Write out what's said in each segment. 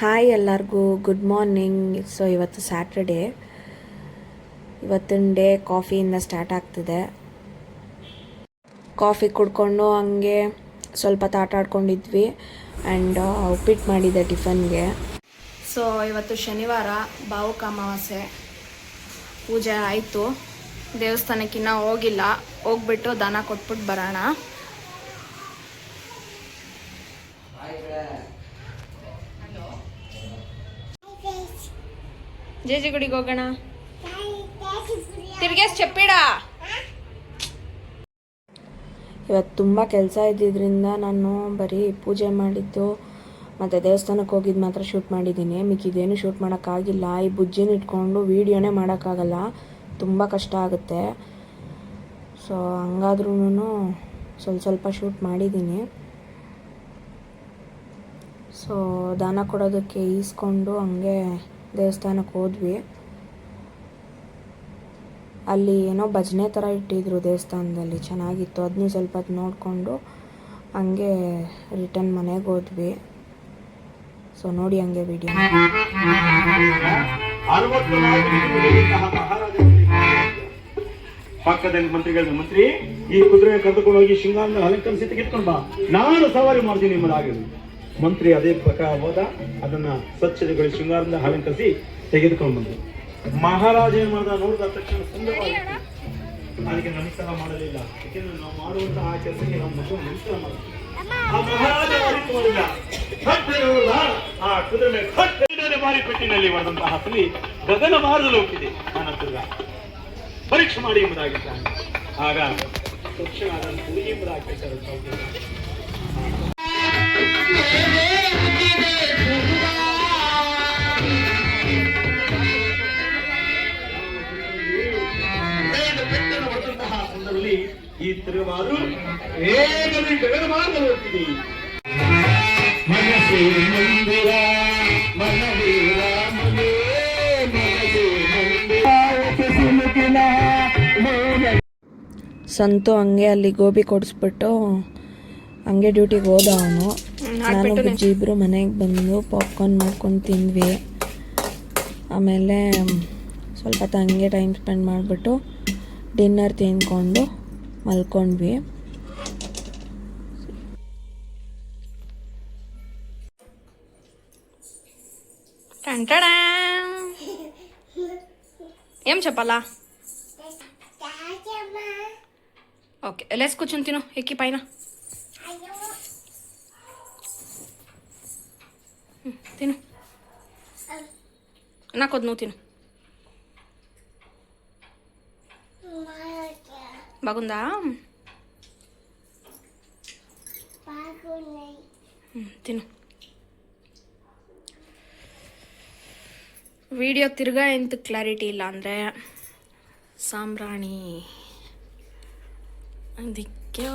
Hi ಎಲ್ಲರಿಗೂ good morning. So ಇವತ್ತು Saturday. ಇವತ್ತಿನ ಡೇ ಕಾಫಿಯಿಂದ ಸ್ಟಾರ್ಟ್ ಆಗ್ತಿದೆ. ಕಾಫಿ ಕುಡ್ಕೊಂಡು ಹಂಗೆ ಸ್ವಲ್ಪ ಆಟ ಆಡ್ಕೊಂಡಿದ್ವಿ ಆ್ಯಂಡ್ ಉಪ್ಪಿಟ್ಟು ಮಾಡಿದ್ದೆ ಟಿಫನ್ಗೆ. ಸೊ ಇವತ್ತು ಶನಿವಾರ, ಭಾವುಕ ಅಮಾವಾಸ್ಯೆ. ಪೂಜೆ ಆಯಿತು. ದೇವಸ್ಥಾನಕ್ಕಿನ್ನ ಹೋಗಿಲ್ಲ, ಹೋಗ್ಬಿಟ್ಟು ದಾನ ಕೊಟ್ಬಿಟ್ಟು ಬರೋಣ. ಜೇಜಿ ಗುಡಿಗೆ ಹೋಗೋಣ. ತಿರ್ಗೇಸ್ ಚಪ್ಪಿಡ. ಇವತ್ತು ತುಂಬ ಕೆಲಸ ಇದ್ದಿದ್ದರಿಂದ ನಾನು ಬರೀ ಪೂಜೆ ಮಾಡಿದ್ದು ಮತ್ತು ದೇವಸ್ಥಾನಕ್ಕೆ ಹೋಗಿದ್ದು ಮಾತ್ರ ಶೂಟ್ ಮಾಡಿದ್ದೀನಿ. ಮಿಕ್ಕಿದೇನು ಶೂಟ್ ಮಾಡೋಕ್ಕಾಗಿಲ್ಲ. ಈ ಬುಜ್ಜಿನ ಇಟ್ಕೊಂಡು ವೀಡಿಯೋನೇ ಮಾಡೋಕ್ಕಾಗಲ್ಲ, ತುಂಬ ಕಷ್ಟ ಆಗುತ್ತೆ. ಸೊ ಹಂಗಾದ್ರೂ ಸ್ವಲ್ಪ ಶೂಟ್ ಮಾಡಿದ್ದೀನಿ. ಸೊ ದಾನ ಕೊಡೋದಕ್ಕೆ ಈಸ್ಕೊಂಡು ಹಂಗೆ ದೇವಸ್ಥಾನಕ್ಕೆ ಹೋದ್ವಿ. ಅಲ್ಲಿ ಏನೋ ಭಜನೆ ಥರ ಇಟ್ಟಿದ್ರು ದೇವಸ್ಥಾನದಲ್ಲಿ, ಚೆನ್ನಾಗಿತ್ತು. ಅದನ್ನೂ ಸ್ವಲ್ಪ ಹೊತ್ತು ನೋಡಿಕೊಂಡು ಹಂಗೆ ರಿಟರ್ನ್ ಮನೆಗೆ ಹೋದ್ವಿ. ಸೊ ನೋಡಿ ಹಂಗೆ ವಿಡಿಯೋ. ಪಕ್ಕದಲ್ಲಿ ಮಂತ್ರಿ ಈ ಕುದುರೆ ಕರೆದುಕೊಂಡು ಹೋಗಿ ಶೃಂಗಾರ ಅಲಂಕರಿಸಿ ತೆಗೆದುಕೊಂಡು ಬಾ, ನಾನು ಸವಾರಿ ಮಾಡ್ತೀನಿ ನಿಮ್ಮದಾಗಿ. ಮಂತ್ರಿ ಅದೇ ಪ್ರಕಾರ ಹೋದ, ಅದನ್ನ ಸ್ವಚ್ಛತೆಗೊಳಿಸಿ ಶೃಂಗಾರದಿಂದ ಅಲಂಕರಿಸಿ ತೆಗೆದುಕೊಂಡು ಬಂದು ಮಹಾರಾಜ ಏನ್ ಮಾಡ್ದ ನೋಡಿದ ತಕ್ಷಣ ಸುಂದರವಾಗಿ. ಅದಕ್ಕೆ ನಮಸ್ಕಾರ ಮಾಡಲಿಲ್ಲ, ಯಾಕೆಂದ್ರೆ ನಾವು ಮಾಡುವಂತಹ ಆ ಕೆಲಸಕ್ಕೆ ನಾವು ಮಗು ನಮಸ್ಕಾರ ಮಾಡ್ತೀವಿ. ಆ ಮಹಾರಾಜ ಮಾಡಿಲ್ಲ, ಆ ಕುದುರೆ ಬಾರಿ ಪೆಟ್ಟಿನಲ್ಲಿ ಮಾಡಿದಂತಹ ಹುಲಿ ಗಗನ ಮಾರ್ಗದಲ್ಲಿ ಹೋಗ್ತಿದೆ. ನಾನು ತಿರ್ಗ ಪರೀಕ್ಷೆ ಮಾಡಿ ಎಂಬುದಾಗಿದ್ದಾನೆ. ಆಗ ತಕ್ಷಣ ಅದನ್ನು ಪೂಜೆ ಎಂಬುದಾಗಿ ಸಂದರ್ಭದಲ್ಲಿ ಈ ತಿರುವಾರು ವೇಗದಲ್ಲಿ ಗಗನ ಮಾರ್ಗದಲ್ಲಿ ಹೋಗ್ತಿದೆ. ಮನಸ್ಸೇ ಮಂದಿರ ಮನವೀರ ಮನೆ ಮನಸ್ಸೇ ಮಂದಿರ. ಸಂತು ಹಂಗೆ ಅಲ್ಲಿ ಗೋಬಿ ಕೊಡಿಸ್ಬಿಟ್ಟು ಹಂಗೆ ಡ್ಯೂಟಿಗೆ ಹೋದ ಅವನು. ನಾನು ಬುಜ್ಜಿ ಇಬ್ಬರು ಮನೆಗೆ ಬಂದು ಪಾಪ್ಕಾರ್ನ್ ಮಾಡ್ಕೊಂಡು ತಿಂದ್ವಿ. ಆಮೇಲೆ ಸ್ವಲ್ಪ ಹೊತ್ತು ಹಂಗೆ ಟೈಮ್ ಸ್ಪೆಂಡ್ ಮಾಡಿಬಿಟ್ಟು ಡಿನ್ನರ್ ತಿಂದ್ಕೊಂಡು ಮಲ್ಕೊಂಡ್ವಿ. ఏం చెప్పాలా? ఓకే, లేసి కూర్చొని తిను, ఎక్కి పైన తిను. నాకొద్దు, నువ్వు తిను. బాగుందా? తిను. ವಿಡಿಯೋ ತಿರ್ಗಾ ಎಂತ ಕ್ಲಾರಿಟಿ ಇಲ್ಲ ಅಂದರೆ ಸಾಂಬ್ರಾಣಿ ಅದಕ್ಕೆ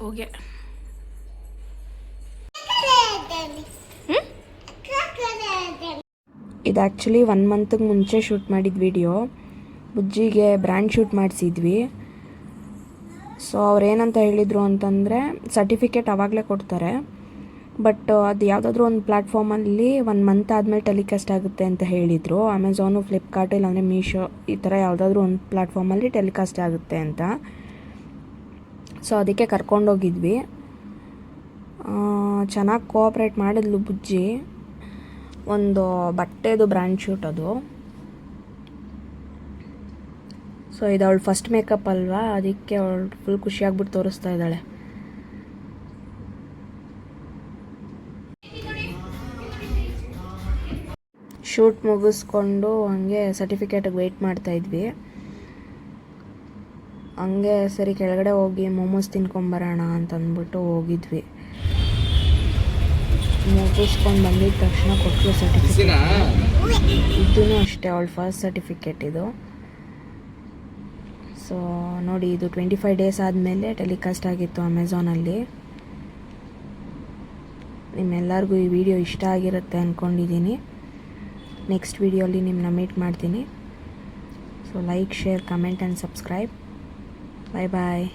ಹೋಗೆ. ಇದು ಆ್ಯಕ್ಚುಲಿ 1 ಮಂತ್ಗೆ ಮುಂಚೆ ಶೂಟ್ ಮಾಡಿದ ವಿಡಿಯೋ. ಬುಜ್ಜಿಗೆ ಬ್ರ್ಯಾಂಡ್ ಶೂಟ್ ಮಾಡಿಸಿದ್ವಿ. ಸೊ ಅವ್ರೇನಂತ ಹೇಳಿದರು ಅಂತಂದರೆ ಸರ್ಟಿಫಿಕೇಟ್ ಆವಾಗಲೇ ಕೊಡ್ತಾರೆ, ಬಟ್ ಅದು ಯಾವುದಾದ್ರೂ ಒಂದು ಪ್ಲ್ಯಾಟ್ಫಾರ್ಮಲ್ಲಿ 1 ಮಂತ್ ಆದಮೇಲೆ ಟೆಲಿಕಾಸ್ಟ್ ಆಗುತ್ತೆ ಅಂತ ಹೇಳಿದರು. ಅಮೆಝಾನು, ಫ್ಲಿಪ್ಕಾರ್ಟ್, ಇಲ್ಲಾಂದರೆ ಮೀಶೋ, ಈ ಥರ ಯಾವುದಾದ್ರೂ ಒಂದು ಪ್ಲ್ಯಾಟ್ಫಾರ್ಮಲ್ಲಿ ಟೆಲಿಕಾಸ್ಟ್ ಆಗುತ್ತೆ ಅಂತ. ಸೊ ಅದಕ್ಕೆ ಕರ್ಕೊಂಡೋಗಿದ್ವಿ. ಚೆನ್ನಾಗಿ ಕೋಆಪ್ರೇಟ್ ಮಾಡಿದ್ಲು ಬುಜ್ಜಿ. ಒಂದು ಬಟ್ಟೆದು ಬ್ರ್ಯಾಂಡ್ ಶೂಟ್ ಅದು. ಸೊ ಇದು ಅವಳು ಫಸ್ಟ್ ಮೇಕಪ್ ಅಲ್ವಾ, ಅದಕ್ಕೆ ಅವಳು ಫುಲ್ ಖುಷಿಯಾಗ್ಬಿಟ್ಟು ತೋರಿಸ್ತಾ ಇದ್ದಾಳೆ. ಶೂಟ್ ಮುಗಿಸ್ಕೊಂಡು ಹಂಗೆ ಸರ್ಟಿಫಿಕೇಟಿಗೆ ವೆಯ್ಟ್ ಮಾಡ್ತಾಯಿದ್ವಿ. ಹಂಗೆ ಸರಿ ಕೆಳಗಡೆ ಹೋಗಿ ಮೋಮೋಸ್ ತಿನ್ಕೊಂಬರೋಣ ಅಂತಂದ್ಬಿಟ್ಟು ಹೋಗಿದ್ವಿ. ಮುಗಿಸ್ಕೊಂಡು ಬಂದಿದ್ದ ತಕ್ಷಣ ಕೊಟ್ಟರು ಸರ್ಟಿಫಿಕೇಟ್. ಇದೂ ಅಷ್ಟೇ ಅವಳು ಫಸ್ಟ್ ಸರ್ಟಿಫಿಕೇಟ್ ಇದು. ಸೊ ನೋಡಿ, ಇದು 25 ಡೇಸ್ ಆದಮೇಲೆ ಟೆಲಿಕಾಸ್ಟ್ ಆಗಿತ್ತು ಅಮೆಝಾನಲ್ಲಿ. ನಿಮ್ಮೆಲ್ಲರಿಗೂ ಈ ವಿಡಿಯೋ ಇಷ್ಟ ಆಗಿರುತ್ತೆ ಅಂದ್ಕೊಂಡಿದ್ದೀನಿ. ನೆಕ್ಸ್ಟ್ ವಿಡಿಯೋಲಿ ನಿಮ್ಮನ್ನ ಮೀಟ್ ಮಾಡ್ತೀನಿ. So like, share, comment and subscribe. Bye bye.